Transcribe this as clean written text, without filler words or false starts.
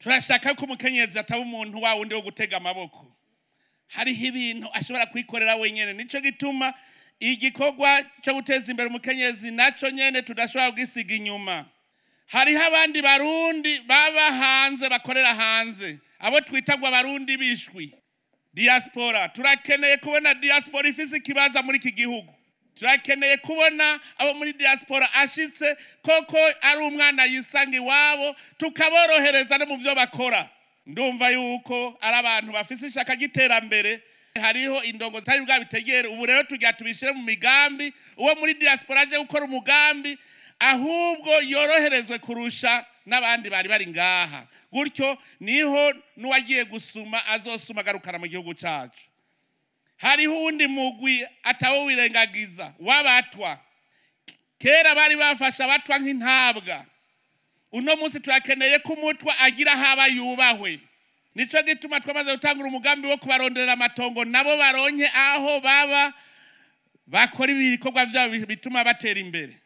turashaka ko umukenyezi ataba umuntu wa wundi wo gutega amaboko. Hariho ibintu ashobora kwikorera wenyene, nico gituma igikorwa cyo guteza imbere umukenyezi naco nyene tudashobora kugisiga inyuma. Hariho abandi barundi baba hanze bakorera hanze, abo twitagwa barundi bishwi diaspora. Turakeneye kubona diaspora ifise ikibaza muri iki gihugu. Turakeneye kubona abo muri diaspora ashitse koko ari umwana yisanga iwabo, tukaborohereza no mu byo bakora. Ndumva yuko ari abantu bafise ishaka giterambere. Hariho indongo zitari bwabitegere, ubu rero tujya tubishire mu migambi. Uwo muri diaspora aje gukora umugambi ahubwo yoroherezwe kurusha n'abandi bari ngaha. Gutyo niho nuwagiye gusuma azosuma agarukana mu gihugu cyacu. Hariho undi mugwi atawo wirengagiza wabatwa. Kera bari bafasha abatwa nk'intabwa. Uno munsi turakeneye ko umutwa agira haba yubahwe. Nico gituma twamaze gutangura umugambi wo kubarondera amatongo nabo baronke aho baba bakora ibikorwa byabo bituma batera imbere.